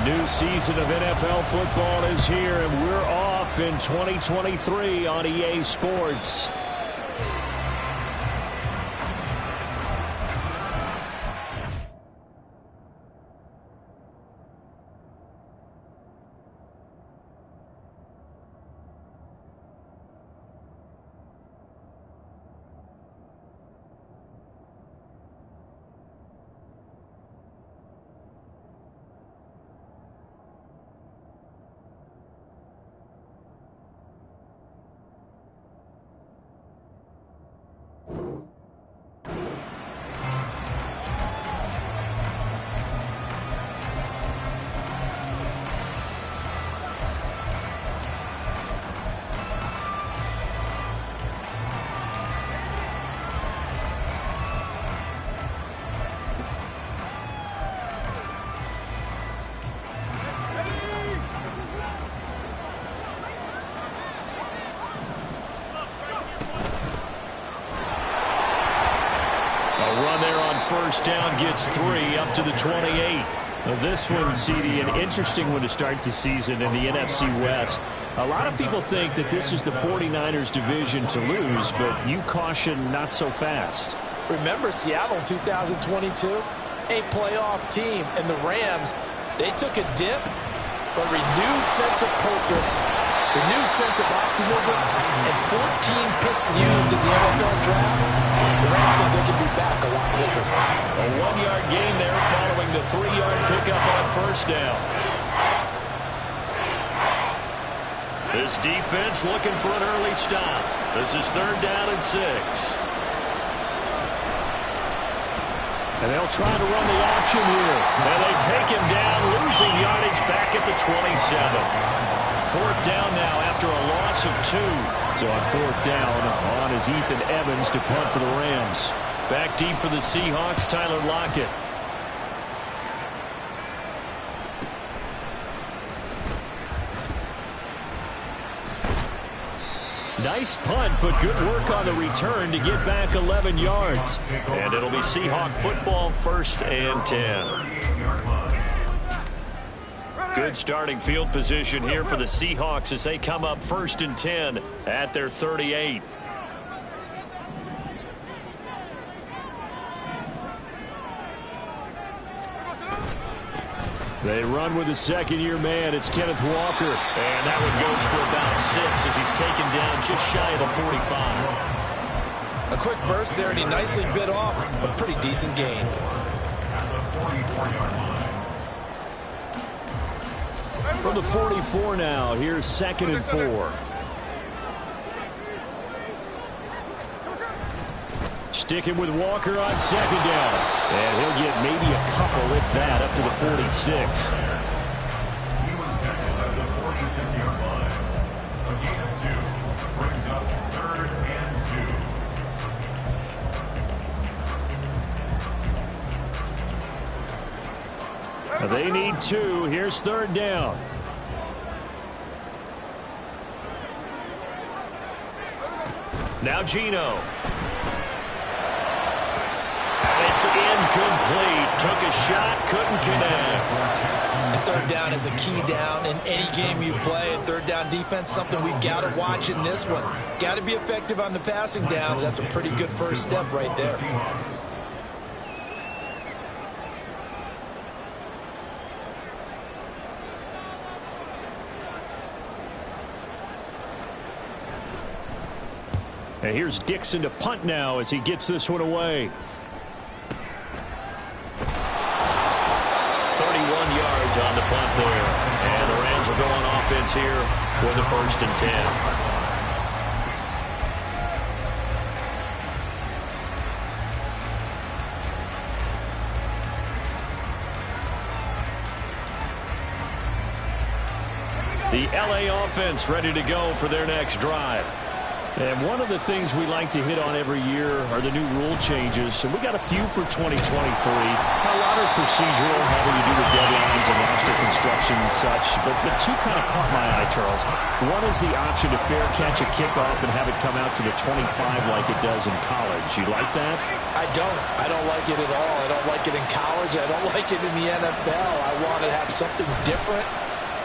A new season of NFL football is here, and we're off in 2023 on EA Sports. First down gets 3 up to the 28. Now this one, CD, an interesting one to start the season in the NFC West. A lot of people think that this is the 49ers division to lose, but you caution not so fast. Remember Seattle in 2022? A playoff team, and the Rams, they took a dip, but renewed sense of purpose, renewed sense of optimism, and 14 picks used in the NFL draft. The Rams think they can be back a lot quicker. A 1-yard gain there following the 3-yard pickup on first down. This defense looking for an early stop. This is 3rd down and 6. And they'll try to run the option here. And they take him down, losing yardage back at the 27. 4th down now after a loss of 2. So on 4th down, on is Ethan Evans to punt for the Rams. Back deep for the Seahawks, Tyler Lockett. Nice punt, but good work on the return to get back 11 yards. And it'll be Seahawk football, 1st and 10. Good starting field position here for the Seahawks as they come up 1st and 10 at their 38. They run with a second-year man. It's Kenneth Walker. And that one goes for about 6 as he's taken down just shy of the 45. A quick burst there, and he nicely bit off a pretty decent gain. From the 44 now, here's 2nd and 4. Sticking with Walker on 2nd down. And he'll get maybe a couple with that up to the 46. He was tackled at the 46-yard line. A gain of 2 brings up 3rd and 2. They need 2. Here's 3rd down. Now Geno. And it's incomplete. Took a shot, couldn't connect. And 3rd down is a key down in any game you play. And 3rd down defense, something we've got to watch in this one. Got to be effective on the passing downs. That's a pretty good first step right there. And here's Dixon to punt now as he gets this one away. 31 yards on the punt there. And the Rams will go on offense here with the 1st and 10. The LA offense ready to go for their next drive. And one of the things we like to hit on every year are the new rule changes. And we got a few for 2023. A lot are procedural, having to do with deadlines and roster construction and such, but two kind of caught my eye, Charles. One is the option to fair catch a kickoff and have it come out to the 25 like it does in college. You like that? I don't. I don't like it at all. I don't like it in college. I don't like it in the NFL. I want to have something different,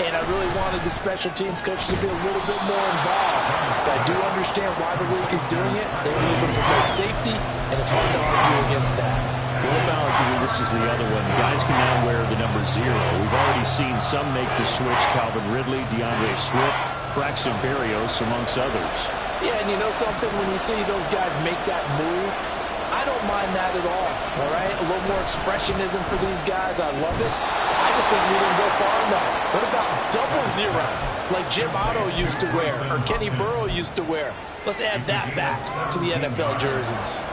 and I really wanted the special teams coach to be a little bit more involved. But I do understand why the league is doing it. They were able to promote safety, and it's hard to argue against that. What about, this is the other one, guys can now wear the number 0. We've already seen some make the switch, Calvin Ridley, DeAndre Swift, Braxton Berrios, amongst others. Yeah, and you know something? When you see those guys make that move, I don't mind that at all right? A little more expressionism for these guys. I love it. I just think we didn't go far enough. What about 00, like Jim Otto used to wear or Kenny Burrow used to wear? Let's add that back to the NFL jerseys.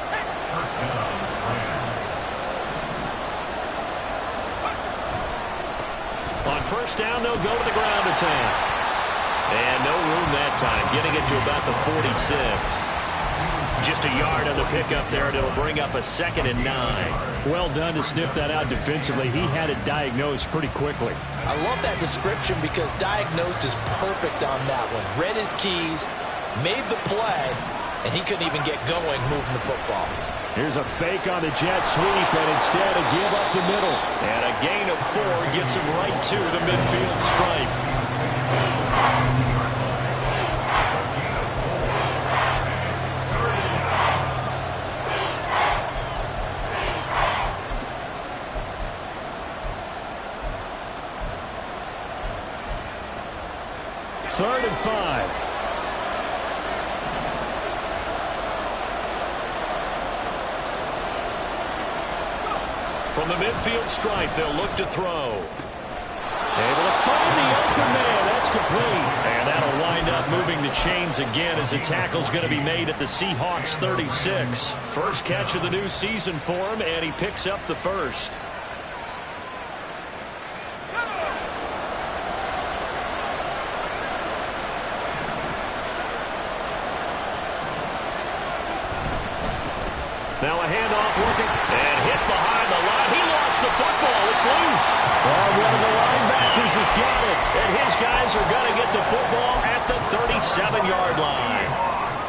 On first down, they'll go to the ground attack. And no room that time, getting it to about the 46. Just a yard on the pickup there, and it'll bring up a 2nd and 9. Well done to sniff that out defensively. He had it diagnosed pretty quickly. I love that description because diagnosed is perfect on that one. Read his keys, made the play, and he couldn't even get going moving the football. Here's a fake on the jet sweep, and instead a give up the middle. And a gain of 4 gets him right to the midfield stripe. Third and 5. From the midfield stripe, they'll look to throw. Able to find the open man. That's complete. And that'll wind up moving the chains again as a tackle's going to be made at the Seahawks 36. First catch of the new season for him, and he picks up the first. Now a handoff looking, and hit behind the line. He lost the football. It's loose. Well, one of the linebackers has got it. And his guys are going to get the football at the 37-yard line.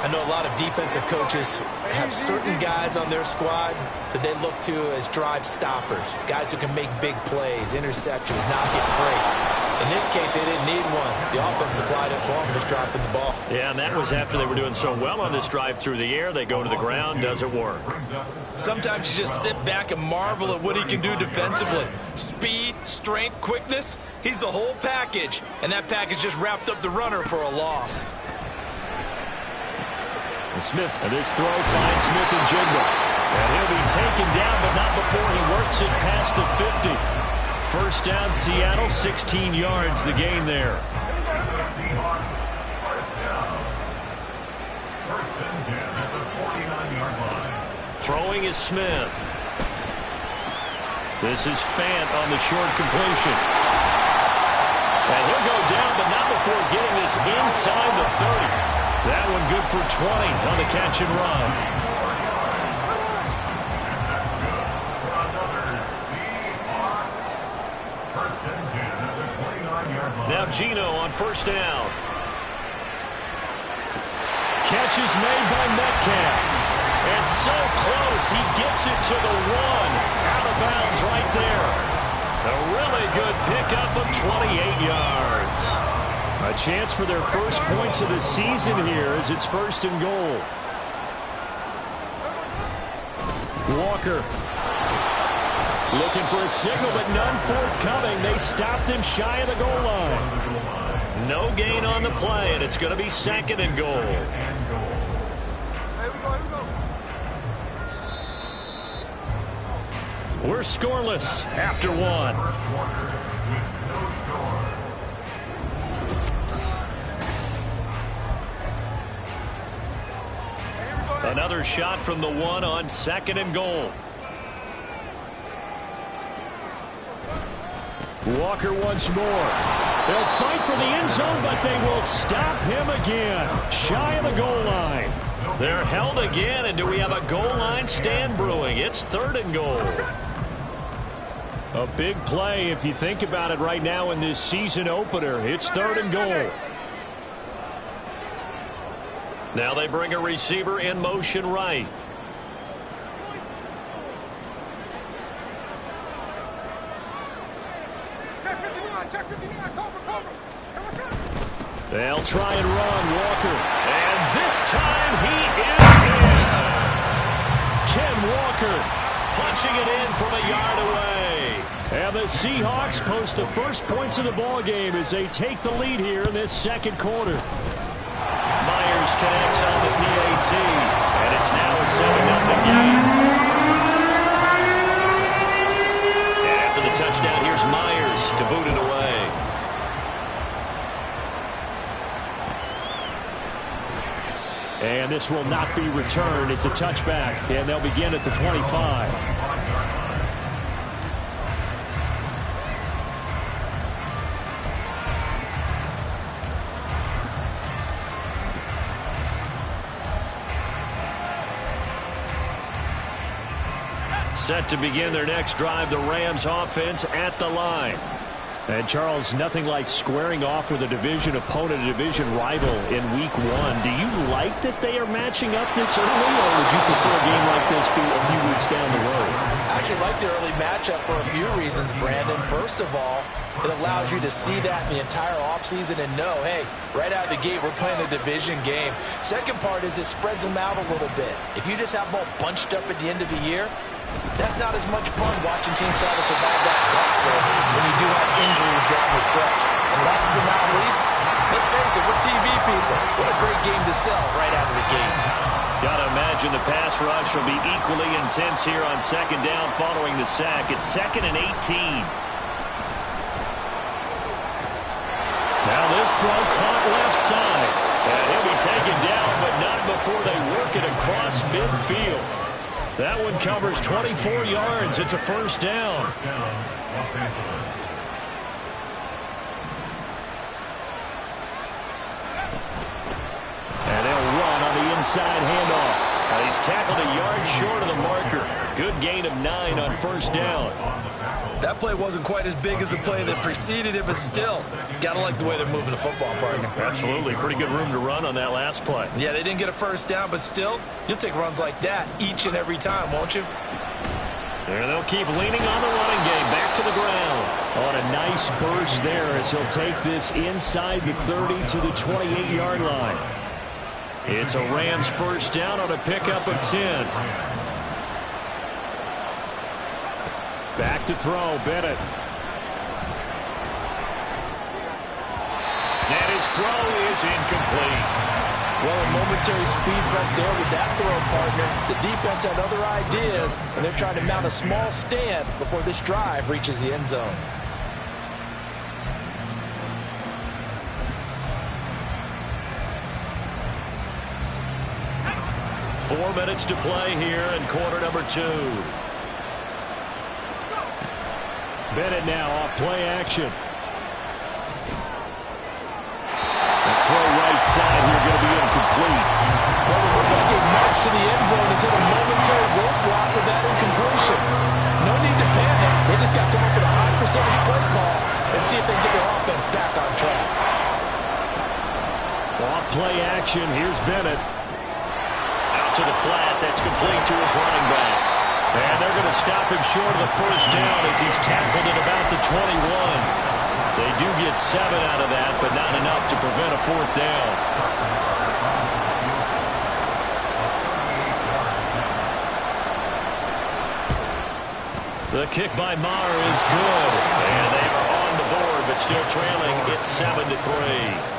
I know a lot of defensive coaches have certain guys on their squad that they look to as drive stoppers, guys who can make big plays, interceptions, not get free. In this case, they didn't need one. The offense supplied it for them, just dropping the ball. Yeah, and that was after they were doing so well on this drive through the air. They go to the ground. Doesn't work. Sometimes you just sit back and marvel at what he can do defensively. Speed, strength, quickness. He's the whole package. And that package just wrapped up the runner for a loss. Smith, and this throw finds Smith and Jigba. And he'll be taken down, but not before he works it past the 50. First down, Seattle, 16 yards, the gain there. Seahawks, first down. First and 10 at the 49-yard line. Throwing is Smith. This is Fant on the short completion. And he'll go down, but not before getting this inside the 30. That one good for 20 on the catch and run. Now Geno on first down. Catch is made by Metcalf. And so close, he gets it to the 1. Out of bounds right there. A really good pickup of 28 yards. A chance for their first points of the season here as it's 1st and goal. Walker. Looking for a signal, but none forthcoming. They stopped him shy of the goal line. No gain on the play, and it's going to be 2nd and goal. We're scoreless after 1. Another shot from the 1 on 2nd and goal. Walker once more. They'll fight for the end zone, but they will stop him again. Shy of the goal line. They're held again, and do we have a goal line stand brewing? It's 3rd and goal. A big play if you think about it right now in this season opener. It's 3rd and goal. Now they bring a receiver in motion right. They'll try and run Walker. And this time he is in. Ken Walker punching it in from a yard away. And the Seahawks post the first points of the ball game as they take the lead here in this 2nd quarter. Myers connects on the PAT. And it's now a 7-0 game. And after the touchdown, here's Myers to boot it away. And this will not be returned. It's a touchback, and they'll begin at the 25. Set to begin their next drive, the Rams offense at the line. And, Charles, nothing like squaring off with a division opponent, a division rival in Week 1. Do you like that they are matching up this early, or would you prefer a game like this be a few weeks down the road? I actually like the early matchup for a few reasons, Brandon. First of all, it allows you to see that in the entire offseason and know, hey, right out of the gate, we're playing a division game. Second part is it spreads them out a little bit. If you just have them all bunched up at the end of the year, that's not as much fun watching teams try to survive that gauntlet when you do have injuries down the stretch. And last but not least, let's face it, we're TV people. What a great game to sell right out of the gate. Got to imagine the pass rush will be equally intense here on 2nd down following the sack. It's 2nd and 18. Now this throw caught left side. And he'll be taken down, but not before they work it across midfield. That one covers 24 yards. It's a 1st down. First down, Los Angeles. And they'll run on the inside handoff. And he's tackled a yard short of the marker. Good gain of 9 on 1st down. That play wasn't quite as big as the play that preceded it, but still, gotta like the way they're moving the football, partner. Absolutely. Pretty good room to run on that last play. Yeah, they didn't get a 1st down, but still, you'll take runs like that each and every time, won't you? And they'll keep leaning on the running game. Back to the ground. On a nice burst there as he'll take this inside the 30 to the 28-yard line. It's a Rams 1st down on a pickup of 10. Back to throw, Bennett. And his throw is incomplete. Well, a momentary speed bump there with that throw, partner. The defense had other ideas, and they're trying to mount a small stand before this drive reaches the end zone. Four minutes to play here in quarter number 2. Bennett now off play action. The throw right side here going to be incomplete. Well, the rookie march to the end zone has hit a momentary roadblock with that incompletion. No need to panic. They just got to come up with a high percentage play call and see if they can get their offense back on track. Off play action. Here's Bennett. Out to the flat. That's complete to his running back. And they're going to stop him short of the 1st down as he's tackled at about the 21. They do get 7 out of that, but not enough to prevent a 4th down. The kick by Maher is good. And they are on the board, but still trailing. It's 7-3.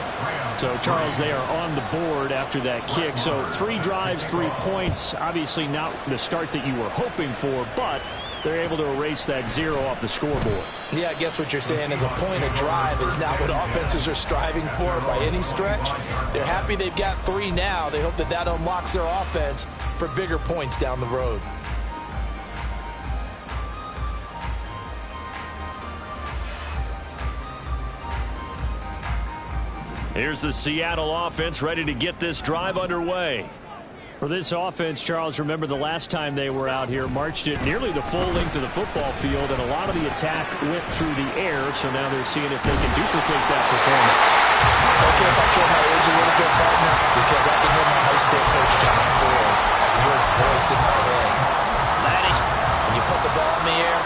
So, Charles, they are on the board after that kick. So 3 drives, 3 points. Obviously not the start that you were hoping for, but they're able to erase that 0 off the scoreboard. Yeah, I guess what you're saying is a point of drive is not what offenses are striving for by any stretch. They're happy they've got 3 now. They hope that that unlocks their offense for bigger points down the road. Here's the Seattle offense ready to get this drive underway. For this offense, Charles, remember the last time they were out here, marched it nearly the full length of the football field, and a lot of the attack went through the air, so now they're seeing if they can duplicate that performance. Okay, if I show my age a little bit, partner, because I can hear my high school coach, John Ford. I can hear his voice in my head. Laddie, when you put the ball in the air,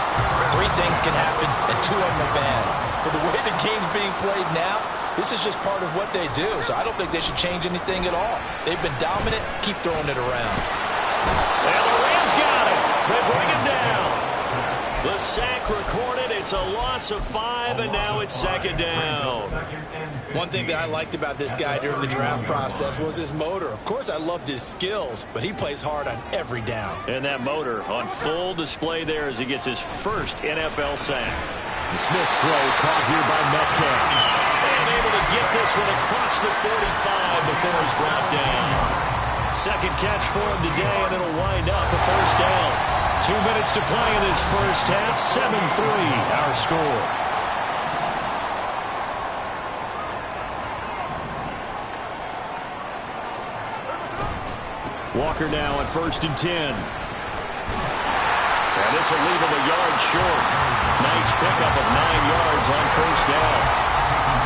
3 things can happen, and 2 of them are bad. For the way the game's being played now, this is just part of what they do, so I don't think they should change anything at all. They've been dominant. Keep throwing it around. And the Rams got it. They bring him down. The sack recorded. It's a loss of 5, and now it's 2nd down. One thing that I liked about this guy during the draft process was his motor. Of course, I loved his skills, but he plays hard on every down. And that motor on full display there as he gets his first NFL sack. Smith's throw caught here by Metcalf. And able to get this one across the 45 before he's brought down. Second catch for him today, and it'll wind up a 1st down. 2 minutes to play in this first half. 7-3 our score. Walker now on 1st and 10. And this will leave him a yard short. Nice pickup of 9 yards on 1st down.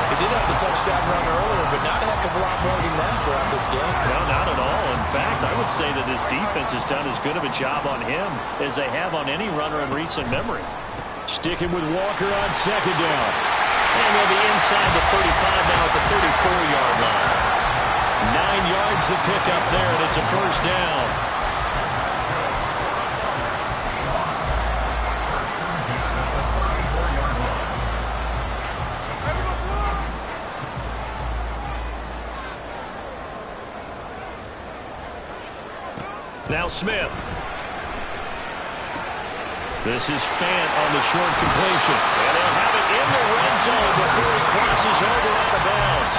He did have the touchdown run earlier, but not a heck of a lot more than that throughout this game. No, not at all. In fact, I would say that this defense has done as good of a job on him as they have on any runner in recent memory. Sticking with Walker on 2nd down. And they'll be inside the 35 now at the 34-yard line. 9 yards to pick up there, and it's a 1st down. Now Smith. This is Fant on the short completion. And they'll have it in the red zone before he crosses over out of bounds.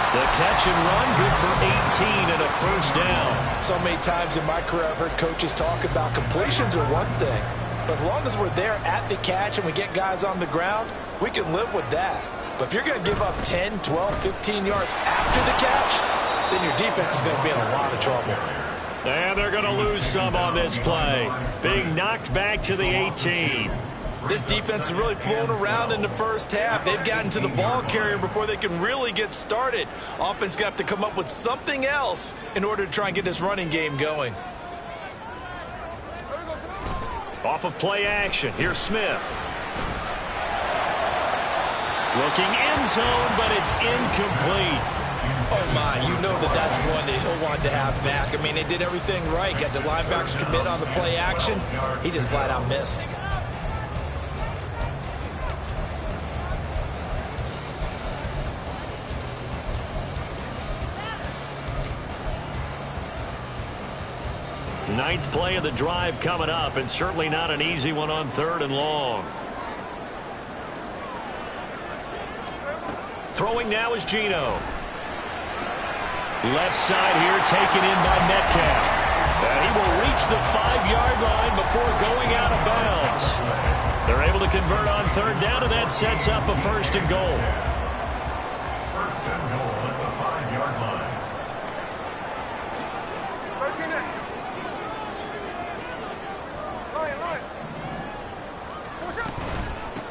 The catch and run, good for 18 and a 1st down. So many times in my career I've heard coaches talk about completions are one thing. But as long as we're there at the catch and we get guys on the ground, we can live with that. But if you're going to give up 10, 12, 15 yards after the catch, then your defense is going to be in a lot of trouble. And they're going to lose some on this play. Being knocked back to the 18. This defense is really fooling around in the first half. They've gotten to the ball carrier before they can really get started. Offense got to come up with something else in order to try and get this running game going. Off of play action. Here's Smith. Looking end zone, but it's incomplete. Oh, my, you know that's one that he'll want to have back. I mean, they did everything right. Got the linebackers commit on the play action. He just flat out missed. Ninth play of the drive coming up, and certainly not an easy one on 3rd and long. Throwing now is Geno. Left side here taken in by Metcalf. And he will reach the 5-yard line before going out of bounds. They're able to convert on 3rd down, and that sets up a 1st and goal. 1st and goal at the 5-yard line.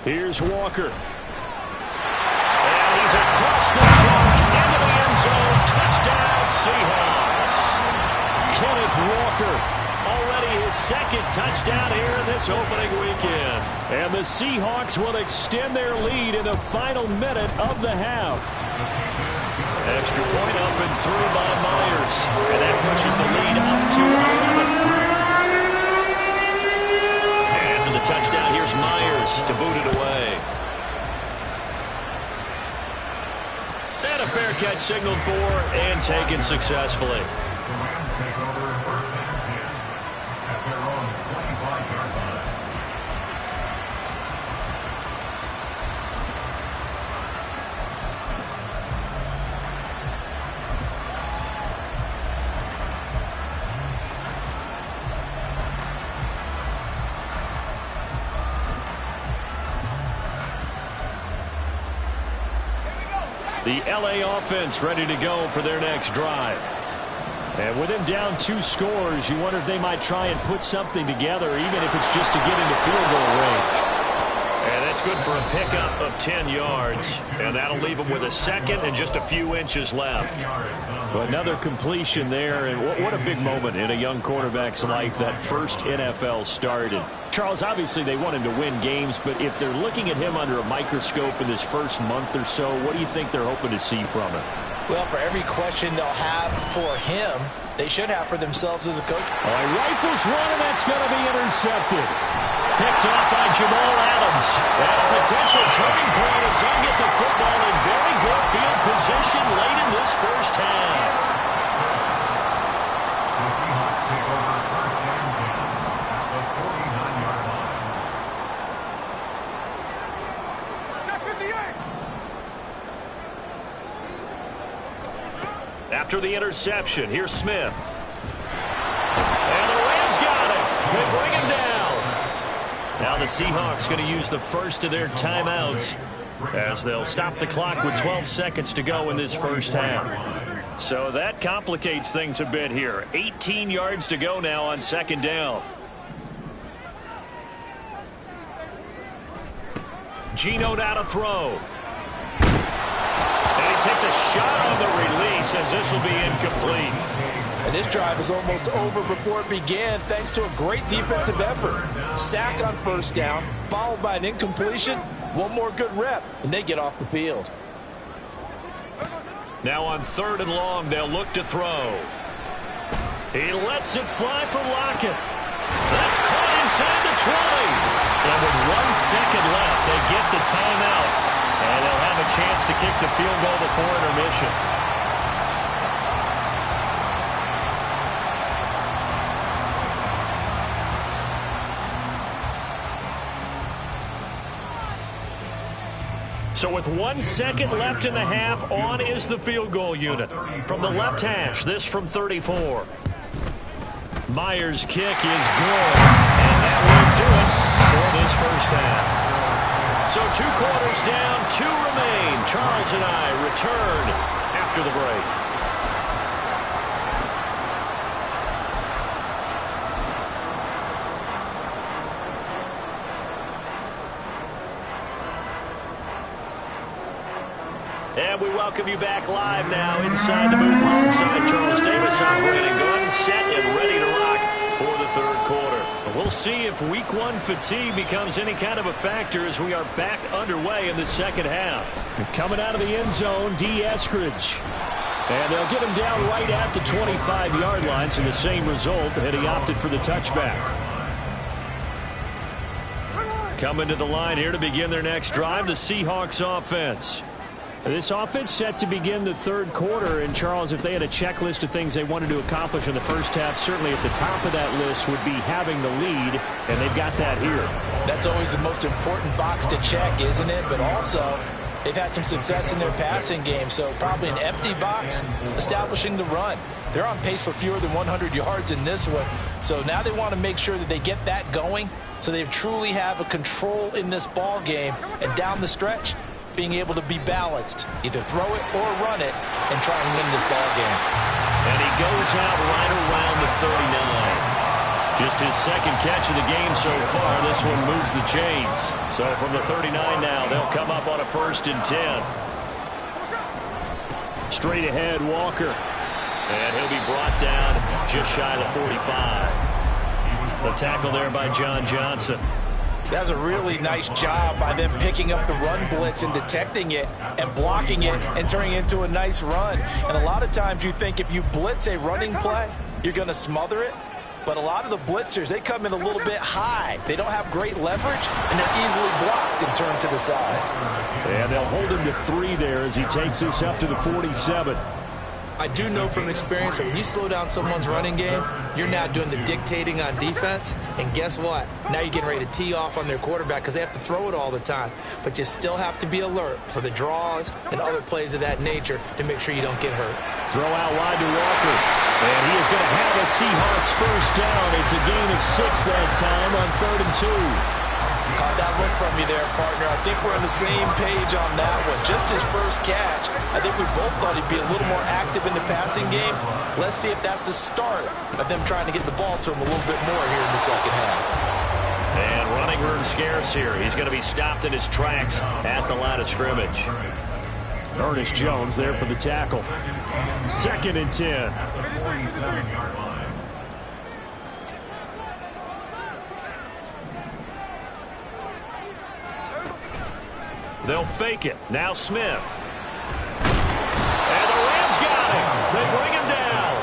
Here's Walker. And he's across the chalk into the end zone. Touchdown, Seahawks. Kenneth Walker, already his 2nd touchdown here in this opening weekend. And the Seahawks will extend their lead in the final minute of the half. Extra point up and through by Myers. And that pushes the lead up to 11. And after the touchdown, here's Myers to boot it away. And a fair catch signaled for and taken successfully. The Rams take over 1st and 10 at their own 25-yard line. The LA offense ready to go for their next drive. And with him down 2 scores, you wonder if they might try and put something together, even if it's just to get into field goal range. And that's good for a pickup of 10 yards. And that'll leave them with a second and just a few inches left. But another completion there, and what a big moment in a young quarterback's life, that first NFL start. And Charles, obviously they want him to win games, but if they're looking at him under a microscope in this first month or so, what do you think they're hoping to see from him? Well, for every question they'll have for him, they should have for themselves as a coach. Oh, he rifles one, and that's going to be intercepted. Picked off by Jamal Adams. And a potential turning point as they get the football in very good field position late in this first half. The Seahawks take over first and 10 at the 49-yard line. After the interception, here's Smith. And the Rams got it. They bring him down. Now the Seahawks going to use the first of their timeouts as they'll stop the clock with 12 seconds to go in this first half. So that complicates things a bit here. 18 yards to go now on second down. Geno now to throw. And he takes a shot on the release as this will be incomplete. And this drive is almost over before it began thanks to a great defensive effort. Sack on first down, followed by an incompletion. One more good rep, and they get off the field. Now on 3rd and long, they'll look to throw. He lets it fly for Lockett. That's caught inside the 20. And with 1 second left, they get the timeout. And they'll have a chance to kick the field goal before intermission. So with 1 second left in the half, on is the field goal unit. From the left hash, this from 34. Myers' kick is good, and that will do it for this first half. So 2 quarters down, 2 remain. Charles and I return after the break. And we welcome you back live now inside the booth alongside Charles Davis. I'm Brandon Gordon, set and ready to rock for the 3rd quarter. We'll see if week 1 fatigue becomes any kind of a factor as we are back underway in the second half. Coming out of the end zone, D. Eskridge. And they'll get him down right at the 25-yard line, so the same result, and he opted for the touchback. Coming to the line here to begin their next drive, the Seahawks offense. This offense set to begin the 3rd quarter, and Charles, if they had a checklist of things they wanted to accomplish in the first half, certainly at the top of that list would be having the lead, and they've got that here. That's always the most important box to check, isn't it? But also, they've had some success in their passing game, so probably an empty box establishing the run. They're on pace for fewer than 100 yards in this one, so now they want to make sure that they get that going so they truly have a control in this ball game, and down the stretch, being able to be balanced, either throw it or run it, and try and win this ball game. And he goes out right around the 39. Just his second catch of the game so far. This one moves the chains. So from the 39 now, they'll come up on a 1st and 10. Straight ahead, Walker. And he'll be brought down just shy of the 45. The tackle there by John Johnson. That's a really nice job by them picking up the run blitz and detecting it and blocking it and turning it into a nice run. And a lot of times you think if you blitz a running play, you're going to smother it. But a lot of the blitzers, they come in a little bit high. They don't have great leverage, and they're easily blocked and turned to the side. And they'll hold him to 3 there as he takes this up to the 47. I do know from experience that when you slow down someone's running game, you're now doing the dictating on defense. And guess what? Now you're getting ready to tee off on their quarterback because they have to throw it all the time. But you still have to be alert for the draws and other plays of that nature to make sure you don't get hurt. Throw out wide to Walker. And he is going to have a Seahawks first down. It's a gain of 6 that time on 3rd and 2. Caught that look from you there, partner. I think we're on the same page on that one. Just his first catch, I think we both thought he'd be a little more active in the passing game. Let's see if that's the start of them trying to get the ball to him a little bit more here in the second half. And running room scarce here. He's going to be stopped in his tracks at the line of scrimmage. Ernest Jones there for the tackle. 2nd and 10. They'll fake it. Now Smith. And the Rams got him. They bring him down.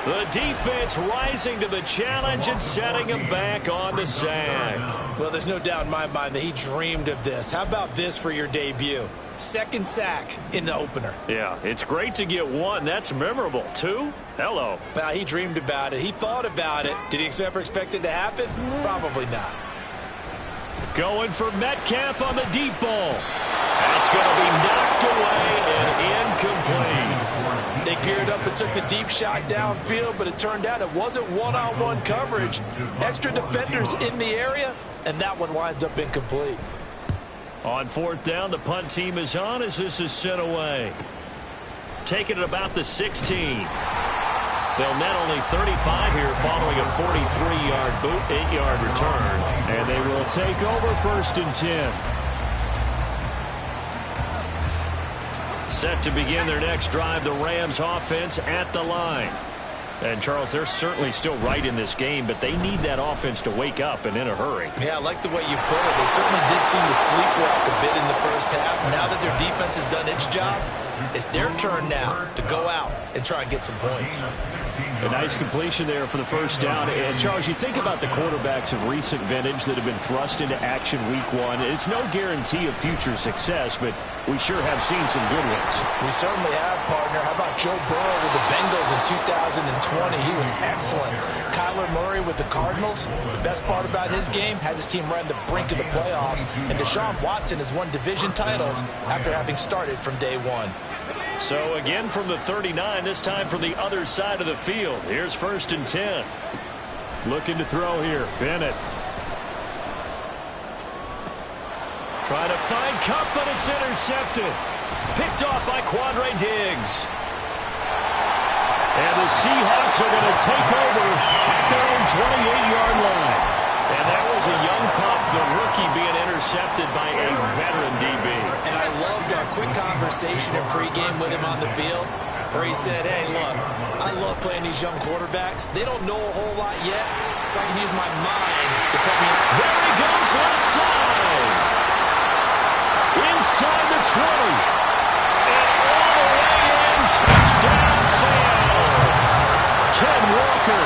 The defense rising to the challenge and setting him back on the sack. Well, there's no doubt in my mind that he dreamed of this. How about this for your debut? 2nd sack in the opener. Yeah, it's great to get 1. That's memorable. 2? Hello. Well, he dreamed about it. He thought about it. Did he ever expect it to happen? Probably not. Going for Metcalf on the deep ball. That's going to be knocked away and incomplete. They geared up and took the deep shot downfield, but it turned out it wasn't one-on-one coverage. Extra defenders in the area, and that one winds up incomplete. On 4th down, the punt team is on as this is sent away. Taking it about the 16. They'll net only 35 here following a 43-yard boot, 8-yard return. And they will take over 1st and 10. Set to begin their next drive, the Rams offense at the line. And, Charles, they're certainly still right in this game, but they need that offense to wake up and in a hurry. Yeah, I like the way you put it. They certainly did seem to sleepwalk a bit in the first half. Now that their defense has done its job, it's their turn now to go out and try and get some points. A nice completion there for the 1st down. And, Charles, you think about the quarterbacks of recent vintage that have been thrust into action week 1. It's no guarantee of future success, but we sure have seen some good ones. We certainly have, partner. How about Joe Burrow with the Bengals in 2020? He was excellent. Kyler Murray with the Cardinals. The best part about his game, has his team right on the brink of the playoffs. And Deshaun Watson has won division titles after having started from day 1. So again from the 39, this time from the other side of the field. Here's 1st and 10. Looking to throw here. Bennett. Trying to find Cup, but it's intercepted. Picked off by Quandre Diggs. And the Seahawks are going to take over at their own 28-yard line. And that was a young pup, the rookie being intercepted by a veteran DB. And I loved our quick conversation in pregame with him on the field where he said, hey, look, I love playing these young quarterbacks. They don't know a whole lot yet, so I can use my mind to put me in. There he goes left side. Inside the 20. And all the way in. Touchdown, Sam. Ken Walker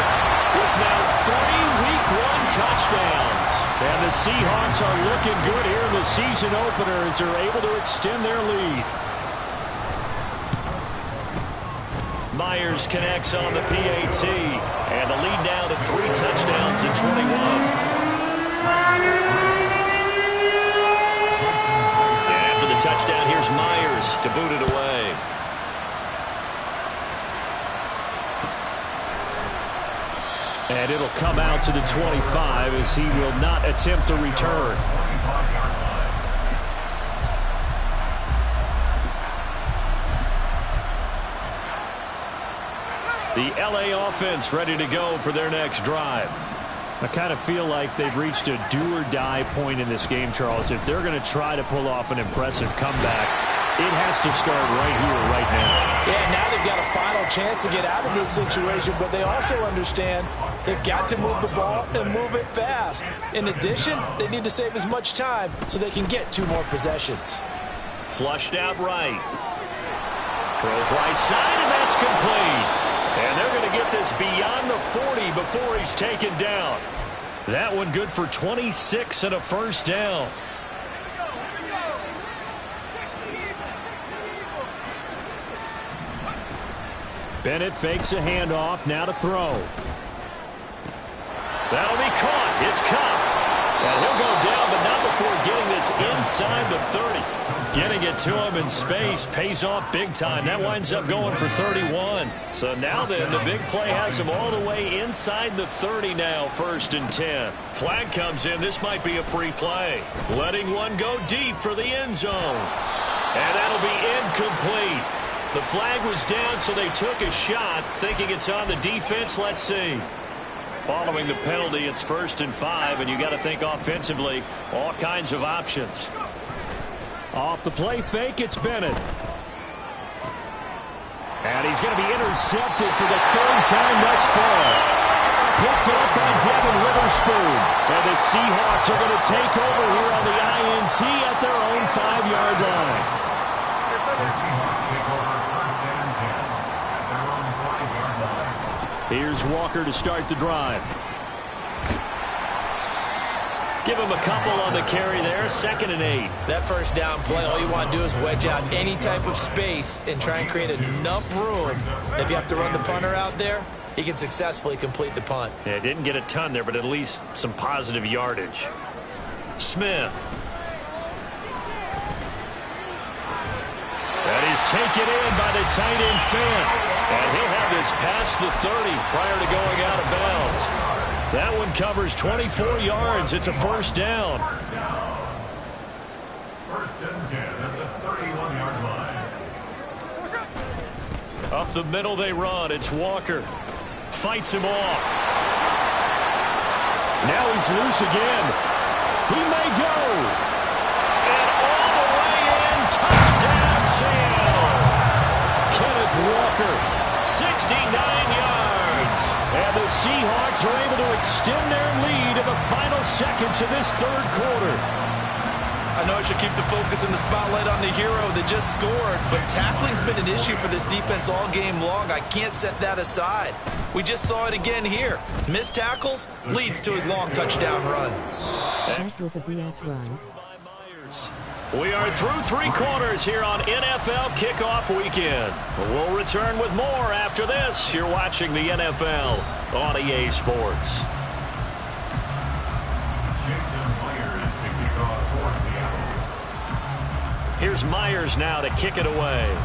with now 3 Week 1 touchdowns. And the Seahawks are looking good here in the season opener as they're able to extend their lead. Myers connects on the PAT. And the lead now to 3 touchdowns in 21. Touchdown, here's Myers to boot it away. And it'll come out to the 25 as he will not attempt a return. The LA offense ready to go for their next drive. I kind of feel like they've reached a do-or-die point in this game, Charles. If they're going to try to pull off an impressive comeback, it has to start right here, right now. Yeah, now they've got a final chance to get out of this situation, but they also understand they've got to move the ball and move it fast. In addition, they need to save as much time so they can get 2 more possessions. Flushed out right. Throws right side, and that's complete. And they're going to get this beyond the 40 before he's taken down. That one good for 26 and a 1st down. Bennett fakes a handoff, now to throw. That'll be caught. It's Cup. And he'll go down, but not before getting this inside the 30. Getting it to him in space pays off big time. That winds up going for 31. So now then, the big play has him all the way inside the 30 now, 1st and 10. Flag comes in. This might be a free play. Letting one go deep for the end zone. And that'll be incomplete. The flag was down, so they took a shot, thinking it's on the defense. Let's see. Following the penalty, it's 1st and 5, and you got to think offensively, all kinds of options. Off the play fake, it's Bennett. And he's going to be intercepted for the 3rd time thus far. Picked up by Devin Witherspoon. And the Seahawks are going to take over here on the INT at their own 5-yard line. The Seahawks take over 1st and 10 at their own 5-yard line. Here's Walker to start the drive. Give him a couple on the carry there. 2nd and 8. That 1st down play, all you want to do is wedge out any type of space and try and create enough room. If you have to run the punter out there, he can successfully complete the punt. Yeah, didn't get a ton there, but at least some positive yardage. Smith. That is taken in by the tight end Fant. And he'll have this past the 30 prior to going out of bounds. That one covers 24 yards. It's a 1st down. 1st and 10 at the 31-yard line. Up the middle they run. It's Walker. Fights him off. Now he's loose again. He may go. And all the way in. Touchdown, Seattle. Kenneth Walker. 69 yards. And the Seahawks are able to extend their lead in the final seconds of this 3rd quarter. I know I should keep the focus and the spotlight on the hero that just scored, but tackling's been an issue for this defense all game long. I can't set that aside. We just saw it again here. Missed tackles leads to his long touchdown run. That was a BS run. We are through 3 quarters here on NFL Kickoff Weekend. We'll return with more after this. You're watching the NFL on EA Sports. Here's Myers now to kick it away.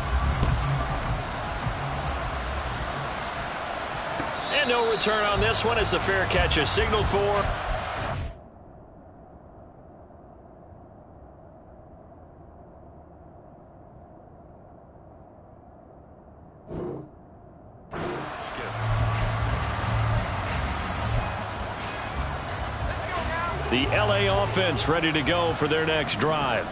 And no return on this one as the fair catch is signaled for. The LA offense ready to go for their next drive.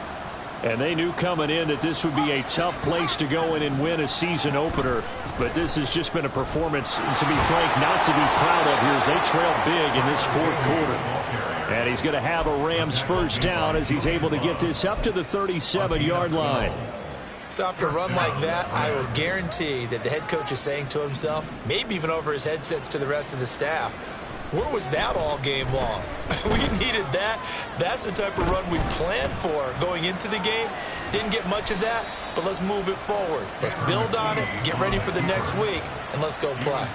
And they knew coming in that this would be a tough place to go in and win a season opener. But this has just been a performance, to be frank, not to be proud of here as they trail big in this 4th quarter. And he's going to have a Rams 1st down as he's able to get this up to the 37-yard line. So after a run like that, I will guarantee that the head coach is saying to himself, maybe even over his headsets to the rest of the staff, where was that all game long? We needed that. That's the type of run we planned for going into the game. Didn't get much of that, but let's move it forward. Let's build on it, get ready for the next week, and let's go play.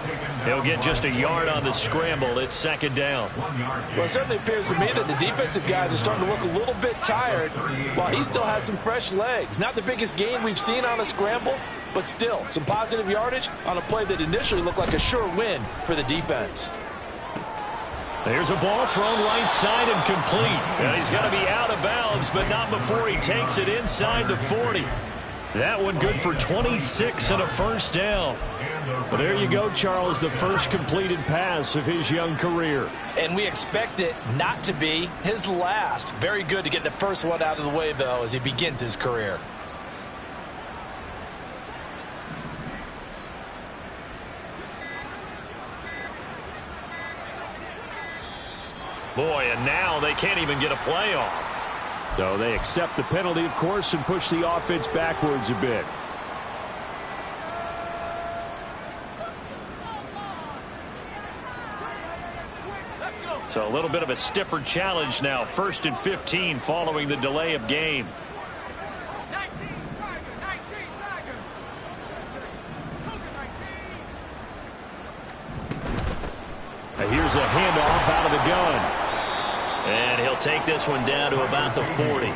He'll get just a yard on the scramble. It's 2nd down. Well, it certainly appears to me that the defensive guys are starting to look a little bit tired while he still has some fresh legs. Not the biggest gain we've seen on a scramble, but still some positive yardage on a play that initially looked like a sure win for the defense. There's a ball thrown right side and complete. And he's going to be out of bounds, but not before he takes it inside the 40. That one good for 26 and a 1st down. Well, there you go, Charles, the first completed pass of his young career. And we expect it not to be his last. Very good to get the first one out of the way, though, as he begins his career. Boy, and now they can't even get a playoff. So they accept the penalty, of course, and push the offense backwards a bit. So a little bit of a stiffer challenge now. 1st and 15 following the delay of game. Here's a handoff out of the gun. And he'll take this one down to about the 40.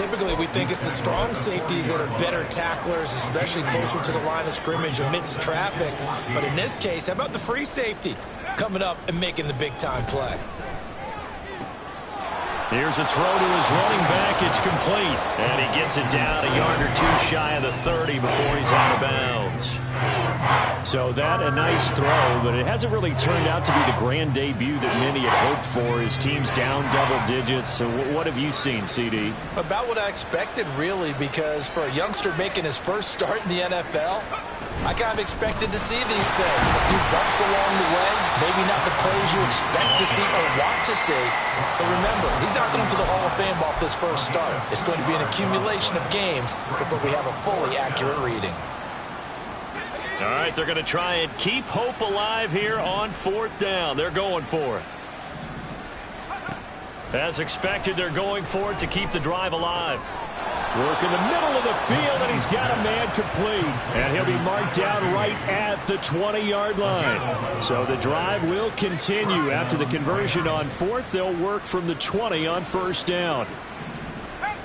typically we think it's the strong safeties that are better tacklers, especially closer to the line of scrimmage amidst traffic. But in this case, how about the free safety coming up and making the big-time play? Here's a throw to his running back. It's complete. And he gets it down a yard or two shy of the 30 before he's out of bounds. So that a nice throw, but it hasn't really turned out to be the grand debut that many had hoped for. His team's down double digits. So what have you seen, CD? About what I expected, really, because for a youngster making his first start in the NFL, I kind of expected to see these things. A few bumps along the way, maybe not the plays you expect to see or want to see. But remember, he's not going to the Hall of Fame off this first start. It's going to be an accumulation of games before we have a fully accurate reading. All right, they're going to try and keep hope alive here on 4th down. They're going for it. As expected, they're going for it to keep the drive alive. Work in the middle of the field, and he's got a man complete. And he'll be marked down right at the 20-yard line. So the drive will continue. After the conversion on 4th, they'll work from the 20 on 1st down.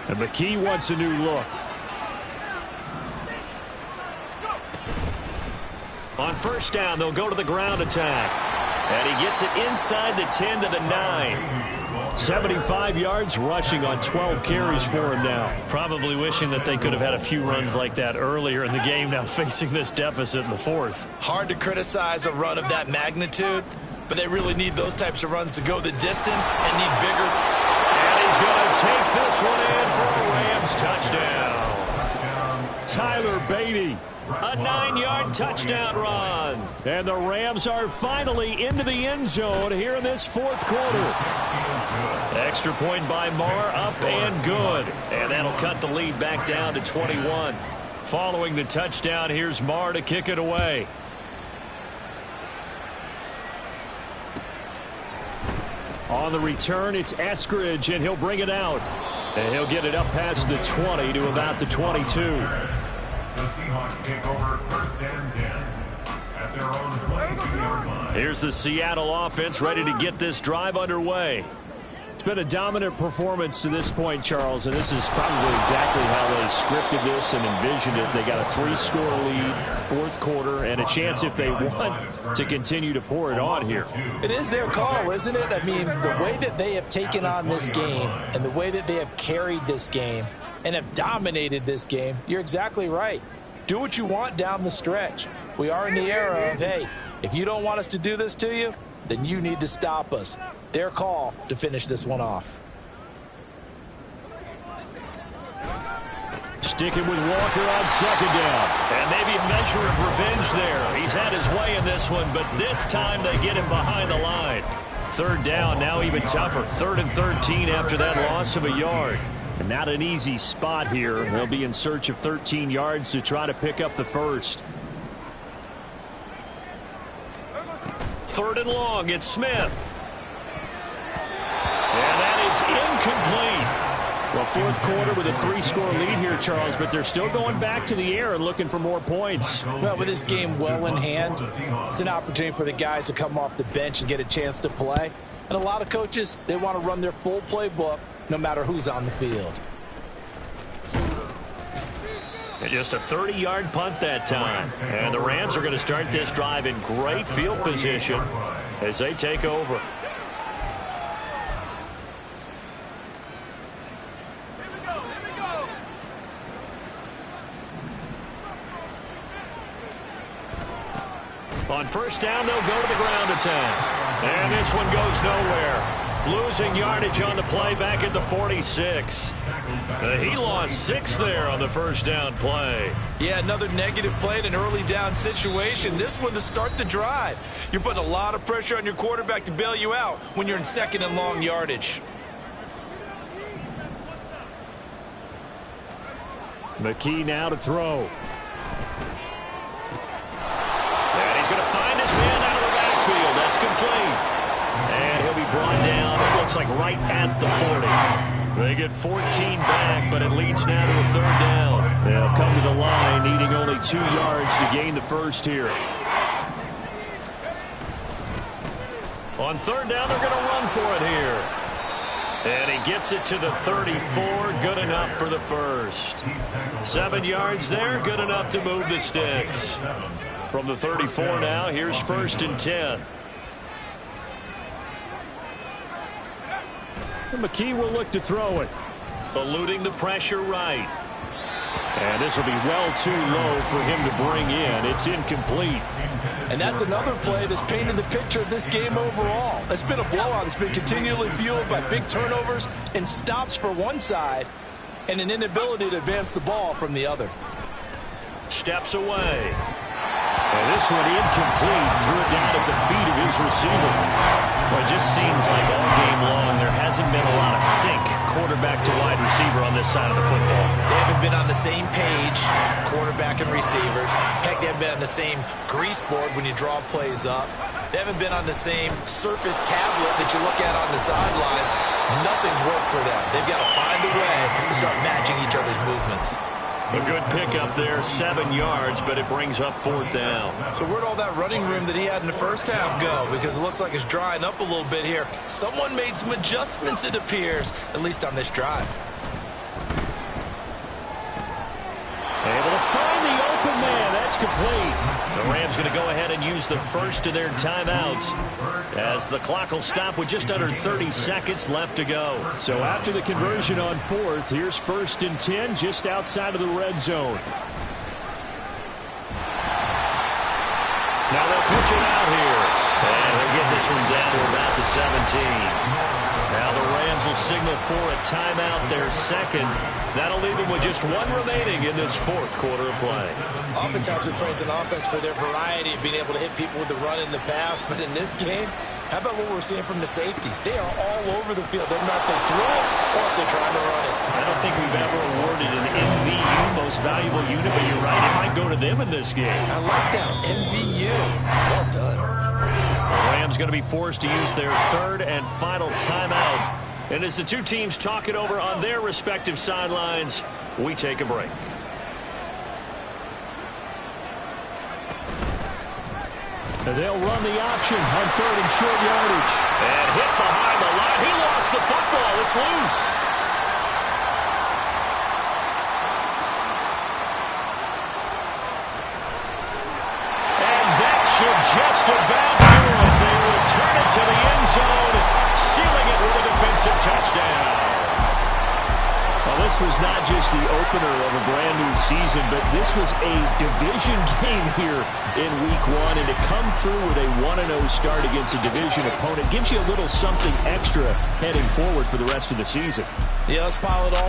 And McKee wants a new look. On 1st down, they'll go to the ground attack. And he gets it inside the 10 to the 9. 75 yards rushing on 12 carries for him now. Probably wishing that they could have had a few runs like that earlier in the game, now facing this deficit in the 4th. Hard to criticize a run of that magnitude, but they really need those types of runs to go the distance and need bigger. And he's going to take this one in for a Rams touchdown. Tyler Beatty. A 9-yard touchdown run. And the Rams are finally into the end zone here in this 4th quarter. Extra point by Marr, up and good. And that'll cut the lead back down to 21. Following the touchdown, here's Marr to kick it away. On the return, it's Eskridge, and he'll bring it out. And he'll get it up past the 20 to about the 22. The Seahawks take over 1st and 10 at their own 22-yard line. Here's the Seattle offense ready to get this drive underway. It's been a dominant performance to this point, Charles, and this is probably exactly how they scripted this and envisioned it. They got a 3-score lead, 4th quarter, and a chance if they want to continue to pour it on here. It is their call, isn't it? I mean, the way that they have taken on this game and the way that they have carried this game and have dominated this game, you're exactly right. Do what you want down the stretch. We are in the era of, hey, if you don't want us to do this to you, then you need to stop us. Their call to finish this one off. Sticking with Walker on 2nd down. And maybe a measure of revenge there. He's had his way in this one, but this time they get him behind the line. 3rd down, now even tougher. 3rd and 13 after that loss of a yard. And not an easy spot here. They'll be in search of 13 yards to try to pick up the 1st. 3rd and long, it's Smith. And that is incomplete. Well, 4th quarter with a 3-score lead here, Charles, but they're still going back to the air and looking for more points. Well, with this game well in hand, it's an opportunity for the guys to come off the bench and get a chance to play. And a lot of coaches, they want to run their full playbook no matter who's on the field. And just a 30-yard punt that time. And the Rams are going to start this drive in great field position as they take over. On 1st down, they'll go to the ground attack. And this one goes nowhere. Losing yardage on the play back at the 46. He lost 6 there on the 1st down play. Yeah, another negative play in an early down situation. This one to start the drive. You're putting a lot of pressure on your quarterback to bail you out when you're in 2nd and long yardage. McKee now to throw. And he's going to find his man out of the backfield. That's complete. And he'll be brought down, it looks like right at the 40. They get 14 back, but it leads now to a 3rd down. They'll come to the line, needing only 2 yards to gain the 1st here. On 3rd down, they're going to run for it here. And he gets it to the 34. Good enough for the first. 7 yards there. Good enough to move the sticks. From the 34 now, here's 1st and 10. And McKee will look to throw it. Eluding the pressure right. And this will be well too low for him to bring in. It's incomplete. And that's another play that's painted the picture of this game overall. It's been a blowout. It's been continually fueled by big turnovers and stops for one side and an inability to advance the ball from the other. Steps away. And this one incomplete. Threw it down at the feet of his receiver. Well, it just seems like all game long there hasn't been a lot of sync quarterback to wide receiver on this side of the football. They haven't been on the same page, quarterback and receivers. Heck, they haven't been on the same grease board when you draw plays up. They haven't been on the same surface tablet that you look at on the sidelines. Nothing's worked for them. They've got to find a way to start matching each other's movements. A good pickup there, 7 yards, but it brings up 4th down. So where'd all that running room that he had in the first half go? Because it looks like it's drying up a little bit here. Someone made some adjustments, it appears, at least on this drive. Able to find the open man. That's complete. The Rams going to go ahead and use the first of their timeouts as the clock will stop with just under 30 seconds left to go. So after the conversion on 4th, here's 1st and 10 just outside of the red zone. Now they'll pitch it out here. And they'll get this one down to about the 17. Now the Rams will signal for a timeout, their second. That'll leave them with just one remaining in this 4th quarter of play. Oftentimes we praise an offense for their variety of being able to hit people with the run in the pass. But in this game, how about what we're seeing from the safeties? They are all over the field. Doesn't matter if they throw it or if they're trying to run it. I don't think we've ever awarded an MVU, most valuable unit, but you're right, it might go to them in this game. I like that. MVU. Well done. The Rams going to be forced to use their 3rd and final timeout. And as the two teams talk it over on their respective sidelines, we take a break. And they'll run the option on 3rd and short yardage. And hit behind the line. He lost the football. It's loose. And that should just about do it. They return it to the end zone, sealing it with a defensive touchdown. Well, this was not just the opener of a brand new season, but this was a division game here in week 1. And to come through with a 1-0 start against a division opponent gives you a little something extra heading forward for the rest of the season. Yeah, let's pile it all